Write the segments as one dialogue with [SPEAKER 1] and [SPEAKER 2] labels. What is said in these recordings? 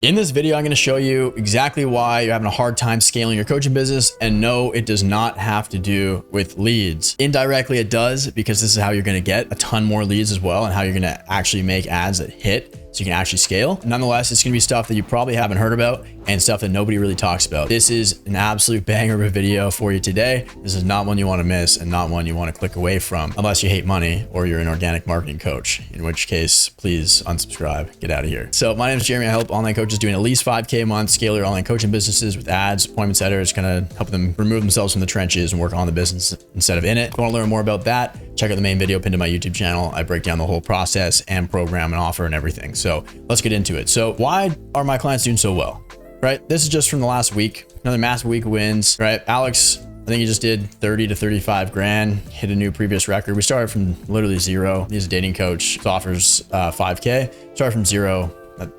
[SPEAKER 1] In this video, I'm going to show you exactly why you're having a hard time scaling your coaching business. And no, it does not have to do with leads. Indirectly, it does, because this is how you're going to get a ton more leads as well, and how you're going to actually make ads that hit so you can actually scale. Nonetheless, it's going to be stuff that you probably haven't heard about and stuff that nobody really talks about. This is an absolute banger of a video for you today. This is not one you want to miss and not one you want to click away from unless you hate money or you're an organic marketing coach, in which case, please unsubscribe, get out of here. So my name is Jeremy. I help online coaches doing at least 5K a month scale their online coaching businesses with ads, appointment setters, kind of help them remove themselves from the trenches and work on the business instead of in it. If you want to learn more about that, check out the main video pinned to my YouTube channel. I break down the whole process and program and offer and everything. So let's get into it. So why are my clients doing so well, right? This is just from the last week, another massive week of wins, right? Alex, I think he just did 30 to 35 grand, hit a new previous record. We started from literally zero. He's a dating coach, offers 5K, started from zero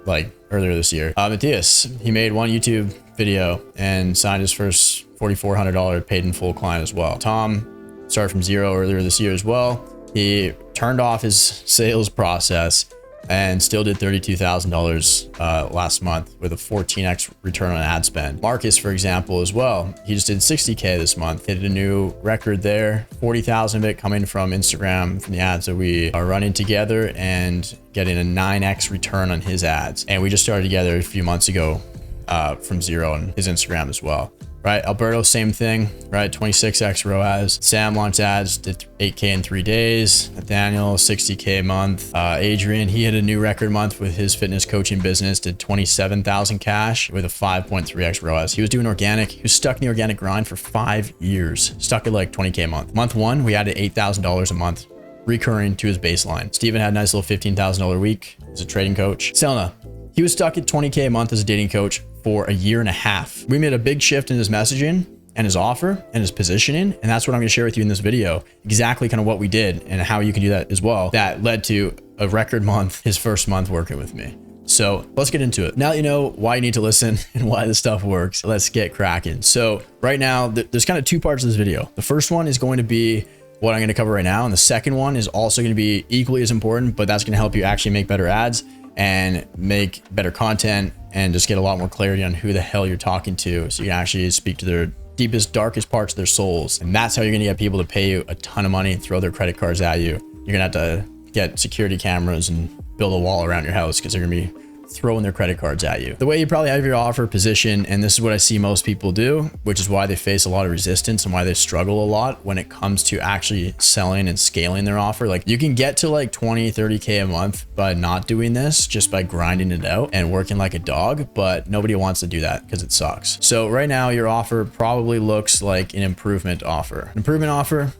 [SPEAKER 1] like earlier this year. Matthias, he made one YouTube video and signed his first $4,400 paid in full client as well. Tom started from zero earlier this year as well. He turned off his sales process and still did $32,000 last month with a 14x return on ad spend. Marcus, for example, as well, he just did 60K this month, hit a new record there, 40,000 of it coming from Instagram, from the ads that we are running together, and getting a 9x return on his ads. And we just started together a few months ago from zero on his Instagram as well. Right, Alberto, same thing, right? 26x ROAS. Sam launched ads, did 8K in 3 days. Nathaniel, 60K a month. Adrian, he hit a new record month with his fitness coaching business, did 27,000 cash with a 5.3x ROAS. He was doing organic. He was stuck in the organic grind for 5 years, stuck at like 20K a month. Month one, we added $8,000 a month recurring to his baseline. Steven had a nice little $15,000 week as a trading coach. Selena, he was stuck at 20K a month as a dating coach for a year and a half. We made a big shift in his messaging and his offer and his positioning. And that's what I'm going to share with you in this video, exactly kind of what we did and how you can do that as well. That led to a record month, his first month working with me. So let's get into it. Now that you know why you need to listen and why this stuff works, let's get cracking. So right now, there's kind of two parts of this video. The first one is going to be what I'm going to cover right now. And the second one is also going to be equally as important, but that's going to help you actually make better ads and make better content and just get a lot more clarity on who the hell you're talking to, so you can actually speak to their deepest, darkest parts of their souls. And that's how you're gonna get people to pay you a ton of money and throw their credit cards at you. You're gonna have to get security cameras and build a wall around your house because they're gonna be throwing their credit cards at you. The way you probably have your offer position, and this is what I see most people do, which is why they face a lot of resistance and why they struggle a lot when it comes to actually selling and scaling their offer. Like, you can get to like 20, 30K a month by not doing this, just by grinding it out and working like a dog, but nobody wants to do that because it sucks. So right now your offer probably looks like an improvement offer. An improvement offer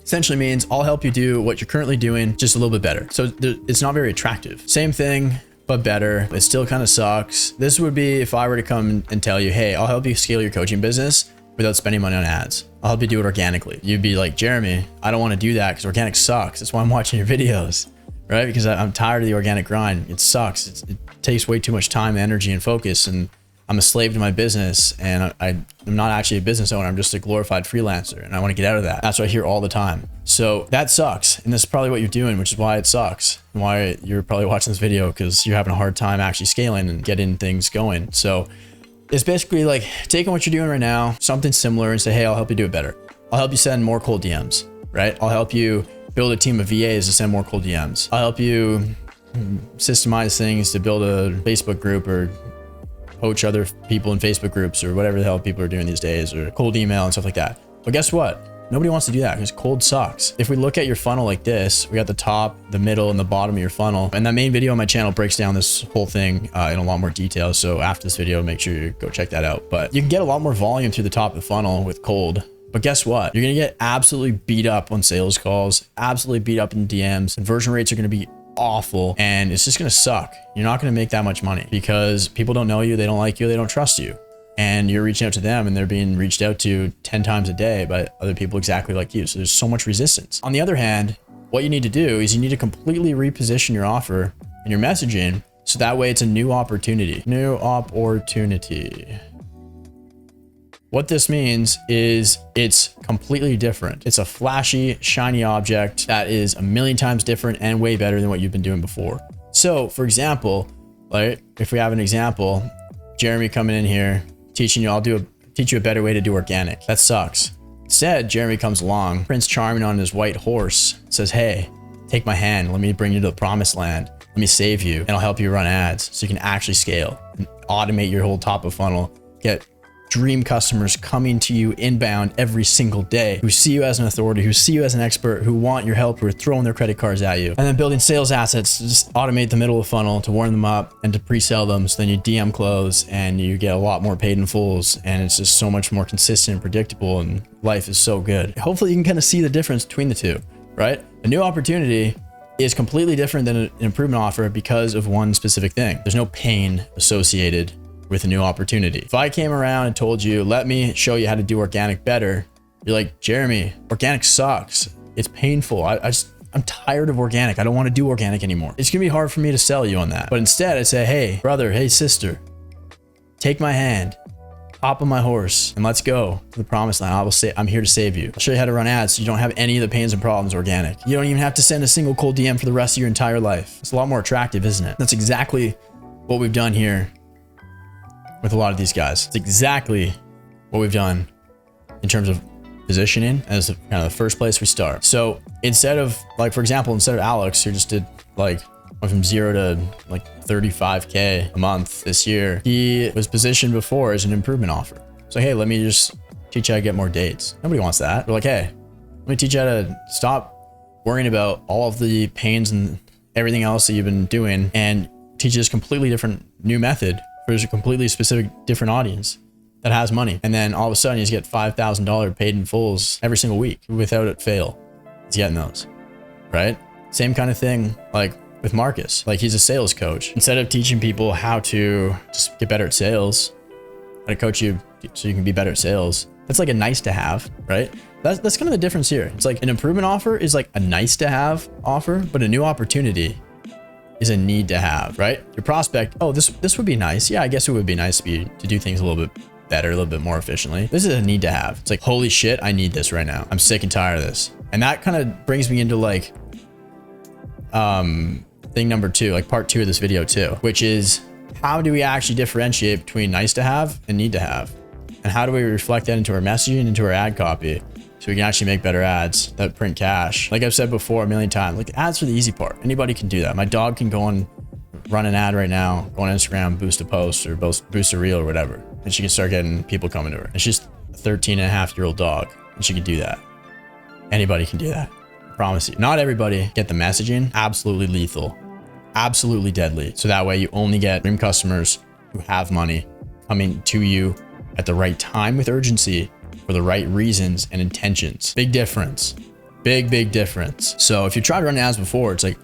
[SPEAKER 1] essentially means I'll help you do what you're currently doing just a little bit better. So it's not very attractive. Same thing, but better. It still kind of sucks. This would be if I were to come and tell you, hey, I'll help you scale your coaching business without spending money on ads. I'll help you do it organically. You'd be like, Jeremy, I don't want to do that because organic sucks. That's why I'm watching your videos, right? Because I'm tired of the organic grind. It sucks. It takes way too much time, energy, and focus. And I'm a slave to my business, and I'm not actually a business owner. I'm just a glorified freelancer, and I want to get out of that. That's what I hear all the time. So that sucks. And this is probably what you're doing, which is why it sucks, and why you're probably watching this video, because you're having a hard time actually scaling and getting things going. So it's basically like taking what you're doing right now, something similar, and say, hey, I'll help you do it better. I'll help you send more cold DMs, right? I'll help you build a team of VAs to send more cold DMs. I'll help you systemize things to build a Facebook group or coach other people in Facebook groups or whatever the hell people are doing these days, or cold email and stuff like that. But guess what? Nobody wants to do that because cold sucks. If we look at your funnel like this, we got the top, the middle, and the bottom of your funnel. And that main video on my channel breaks down this whole thing in a lot more detail. So after this video, make sure you go check that out. But you can get a lot more volume through the top of the funnel with cold. But guess what? You're gonna get absolutely beat up on sales calls, absolutely beat up in DMs. Conversion rates are gonna be awful, and it's just gonna suck. You're not gonna make that much money because people don't know you, they don't like you, they don't trust you. And you're reaching out to them and they're being reached out to 10 times a day by other people exactly like you. So there's so much resistance. On the other hand, what you need to do is you need to completely reposition your offer and your messaging so that way it's a new opportunity. New opportunity. What this means is it's completely different. It's a flashy, shiny object that is a million times different and way better than what you've been doing before. So for example, Like if we have an example, Jeremy coming in here, teaching you, teach you a better way to do organic. That sucks. Instead, Jeremy comes along, Prince Charming on his white horse, says, hey, take my hand. Let me bring you to the promised land. Let me save you and I'll help you run ads so you can actually scale and automate your whole top of funnel, get dream customers coming to you inbound every single day who see you as an authority, who see you as an expert, who want your help, who are throwing their credit cards at you. And then building sales assets to just automate the middle of the funnel to warm them up and to pre-sell them. So then you DM close and you get a lot more paid in fulls and it's just so much more consistent and predictable and life is so good. Hopefully you can kind of see the difference between the two, right? A new opportunity is completely different than an improvement offer because of one specific thing. There's no pain associated with a new opportunity. If I came around and told you, let me show you how to do organic better, you're like, Jeremy, organic sucks. It's painful. I'm tired of organic. I don't want to do organic anymore. It's gonna be hard for me to sell you on that. But instead I say, hey, brother, hey, sister, take my hand, hop on my horse and let's go to the promised land. I will say, I'm here to save you. I'll show you how to run ads so you don't have any of the pains and problems organic. You don't even have to send a single cold DM for the rest of your entire life. It's a lot more attractive, isn't it? That's exactly what we've done here with a lot of these guys. It's exactly what we've done in terms of positioning as kind of the first place we start. So instead of like, for example, instead of Alex, who just did like, went from 0 to like 35K a month this year, he was positioned before as an improvement offer. So, hey, let me just teach you how to get more dates. Nobody wants that. We're like, hey, let me teach you how to stop worrying about all of the pains and everything else that you've been doing and teach you this completely different new method. There's a completely specific different audience that has money. And then all of a sudden you just get $5,000 paid in fulls every single week without it fail. He's getting those, right? Same kind of thing like with Marcus. Like he's a sales coach. Instead of teaching people how to just get better at sales, how to coach you so you can be better at sales, that's like a nice to have, right? That's kind of the difference here. It's like an improvement offer is like a nice to have offer, but a new opportunity is a need to have, right? Your prospect, oh, this would be nice. Yeah, I guess it would be nice to do things a little bit better, a little bit more efficiently. This is a need to have. It's like, holy shit, I need this right now. I'm sick and tired of this. And that kind of brings me into like, thing number 2, like part 2 of this video too, which is how do we actually differentiate between nice to have and need to have? And how do we reflect that into our messaging, into our ad copy? So we can actually make better ads that print cash. Like I've said before a million times, like ads are the easy part. Anybody can do that. My dog can go and run an ad right now, go on Instagram, boost a post or boost a reel or whatever. And she can start getting people coming to her. And she's a 13-and-a-half-year-old dog and she can do that. Anybody can do that. I promise you. Not everybody get the messaging. Absolutely lethal. Absolutely deadly. So that way you only get dream customers who have money coming to you at the right time with urgency for the right reasons and intentions. Big difference. Big difference. So if you tried running ads before, it's like,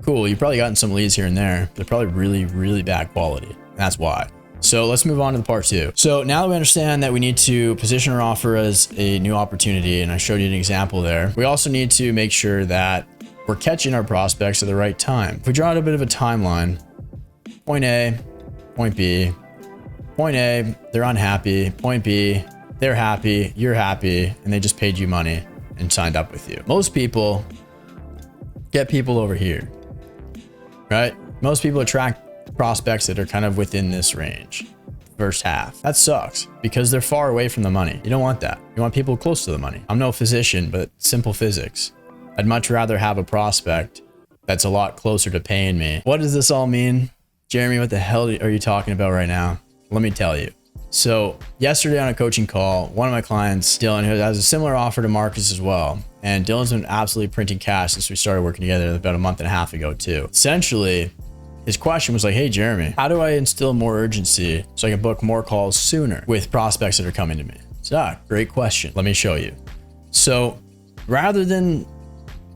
[SPEAKER 1] cool, you've probably gotten some leads here and there. They're probably really bad quality. And that's why. So let's move on to the part 2. So now that we understand that we need to position our offer as a new opportunity, and I showed you an example there, we also need to make sure that we're catching our prospects at the right time. If we draw out a bit of a timeline, point A, point B, point A, they're unhappy. Point B, they're happy, you're happy, and they just paid you money and signed up with you. Most people get people over here, right? Most people attract prospects that are kind of within this range, first half. That sucks because they're far away from the money. You don't want that. You want people close to the money. I'm no physician, but simple physics. I'd much rather have a prospect that's a lot closer to paying me. What does this all mean? Jeremy, what the hell are you talking about right now? Let me tell you. So yesterday on a coaching call, one of my clients, Dylan, who has a similar offer to Marcus as well. And Dylan's been absolutely printing cash since we started working together about a month and a half ago too. Essentially, his question was like, hey, Jeremy, how do I instill more urgency so I can book more calls sooner with prospects that are coming to me? So, great question. Let me show you. So rather than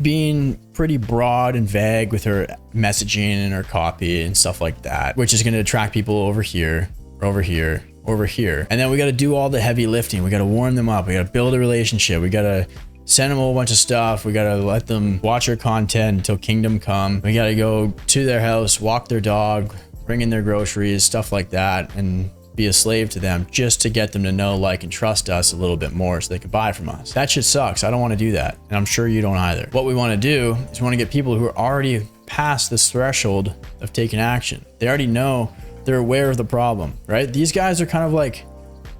[SPEAKER 1] being pretty broad and vague with her messaging and her copy and stuff like that, which is going to attract people over here, over here, over here. And then we got to do all the heavy lifting. We got to warm them up. We got to build a relationship. We got to send them a whole bunch of stuff. We got to let them watch our content until kingdom come. We got to go to their house, walk their dog, bring in their groceries, stuff like that, and be a slave to them just to get them to know, like, and trust us a little bit more so they could buy from us. That shit sucks. I don't want to do that. And I'm sure you don't either. What we want to do is we want to get people who are already past this threshold of taking action. They already know, they're aware of the problem, right? These guys are kind of like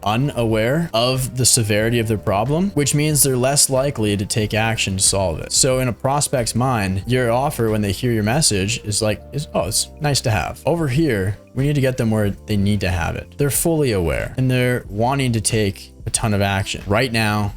[SPEAKER 1] unaware of the severity of their problem, which means they're less likely to take action to solve it. So in a prospect's mind, your offer when they hear your message is like, oh, it's nice to have. Over here, we need to get them where they need to have it. They're fully aware and they're wanting to take a ton of action right now.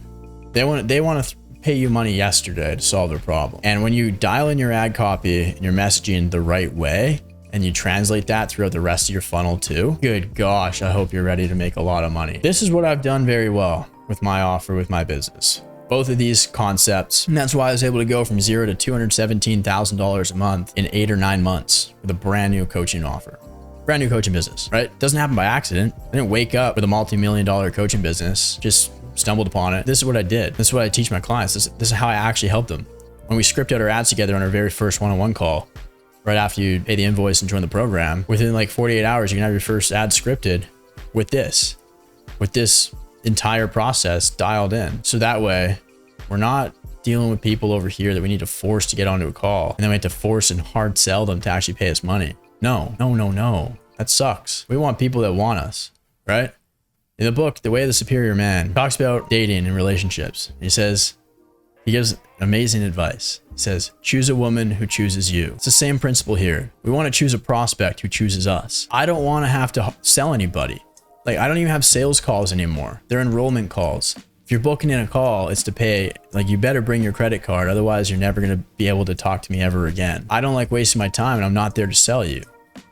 [SPEAKER 1] They want to pay you money yesterday to solve their problem. And when you dial in your ad copy and your messaging the right way, and you translate that throughout the rest of your funnel too, good gosh, I hope you're ready to make a lot of money. This is what I've done very well with my offer, with my business. Both of these concepts. And that's why I was able to go from $0 to $217,000 a month in 8 or 9 months with a brand new coaching offer. Brand new coaching business, right? It doesn't happen by accident. I didn't wake up with a multi-million-dollar coaching business, just stumbled upon it. This is what I did. This is what I teach my clients. This is how I actually help them. When we script out our ads together on our very first one-on-one call, right after you pay the invoice and join the program, within like 48 hours, you can have your first ad scripted with this entire process dialed in. So that way we're not dealing with people over here that we need to force to get onto a call. And then we have to force and hard sell them to actually pay us money. No. That sucks. We want people that want us, right? In the book, The Way of the Superior Man, talks about dating and relationships. He gives amazing advice. He says, choose a woman who chooses you. It's the same principle here. We want to choose a prospect who chooses us. I don't want to have to sell anybody. Like, I don't even have sales calls anymore. They're enrollment calls. If you're booking in a call, it's to pay. Like, you better bring your credit card. Otherwise, you're never going to be able to talk to me ever again. I don't like wasting my time, and I'm not there to sell you.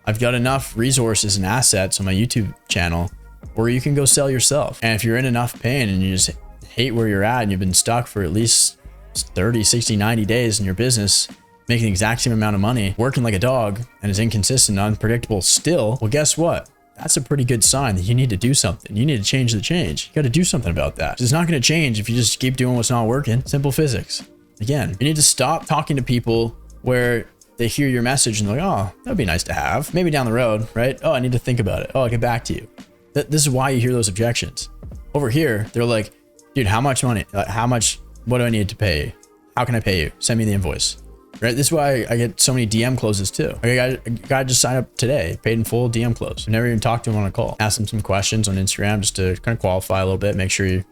[SPEAKER 1] I've got enough resources and assets on my YouTube channel where you can go sell yourself. And if you're in enough pain and you just hate where you're at and you've been stuck for at least 30, 60, 90 days in your business, making the exact same amount of money, working like a dog, and is inconsistent, unpredictable still, well, guess what? That's a pretty good sign that you need to do something. You need to change the change. You got to do something about that. It's not going to change if you just keep doing what's not working. Simple physics. Again, you need to stop talking to people where they hear your message and they're like, oh, that'd be nice to have. Maybe down the road, right? Oh, I need to think about it. Oh, I'll get back to you. This is why you hear those objections. Over here, they're like, dude, how much money? What do I need to pay you? How can I pay you? Send me the invoice. Right? This is why I get so many DM closes too. A guy just signed up today, paid in full, DM close. I've never even talked to him on a call. Asked him some questions on Instagram just to kind of qualify a little bit, make sure he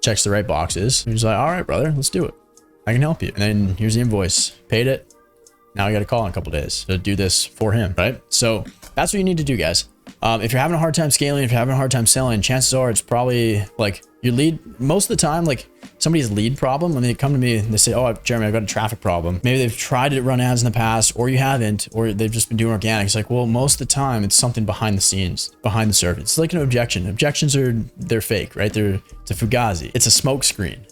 [SPEAKER 1] checks the right boxes. He's like, all right, brother, let's do it. I can help you. And then here's the invoice. Paid it. Now I got a call in a couple days to do this for him, right? So that's what you need to do, guys. If you're having a hard time scaling, if you're having a hard time selling, chances are it's probably like your lead. Most of the time, like somebody's lead problem, when they come to me and they say, oh, Jeremy, I've got a traffic problem. Maybe they've tried to run ads in the past, or you haven't, or they've just been doing organic. It's like, well, most of the time it's something behind the scenes, behind the surface. It's like an objection. Objections they're fake, right? It's a fugazi. It's a smoke screen.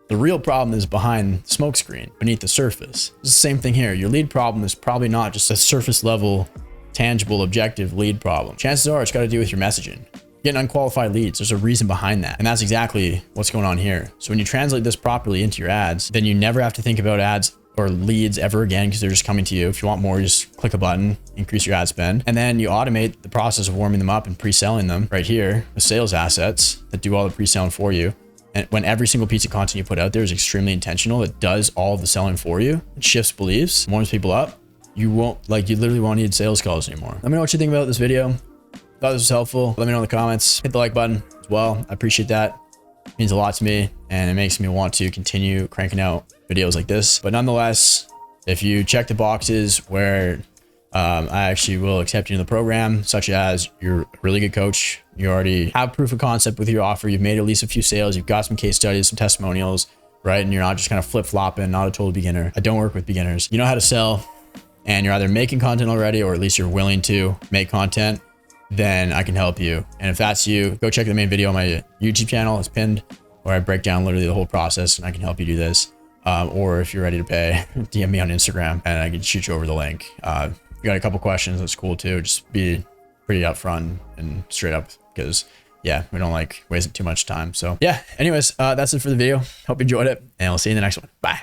[SPEAKER 1] The real problem is behind the smoke screen, beneath the surface. It's the same thing here. Your lead problem is probably not just a surface level, tangible, objective lead problem. Chances are it's got to do with your messaging. Getting unqualified leads, there's a reason behind that. And that's exactly what's going on here. So when you translate this properly into your ads, then you never have to think about ads or leads ever again, because they're just coming to you. If you want more, you just click a button, increase your ad spend. And then you automate the process of warming them up and pre-selling them right here with sales assets that do all the pre-selling for you. And when every single piece of content you put out there is extremely intentional, it does all of the selling for you. It shifts beliefs, warms people up. You literally won't need sales calls anymore. Let me know what you think about this video. Thought this was helpful. Let me know in the comments. Hit the like button as well. I appreciate that. It means a lot to me, and it makes me want to continue cranking out videos like this. But nonetheless, if you check the boxes where I actually will accept you in the program, such as you're a really good coach, you already have proof of concept with your offer, you've made at least a few sales, you've got some case studies, some testimonials, right? And you're not just kind of flip-flopping, not a total beginner. I don't work with beginners. You know how to sell, and you're either making content already, or at least you're willing to make content, then I can help you. And if that's you, go check the main video on my YouTube channel. It's pinned, where I break down literally the whole process, and I can help you do this. Or if you're ready to pay, DM me on Instagram and I can shoot you over the link. If you got a couple questions, that's cool too. Just be pretty upfront and straight up, because yeah, we don't like wasting too much time. So yeah, anyways, that's it for the video. Hope you enjoyed it, and I'll see you in the next one. Bye.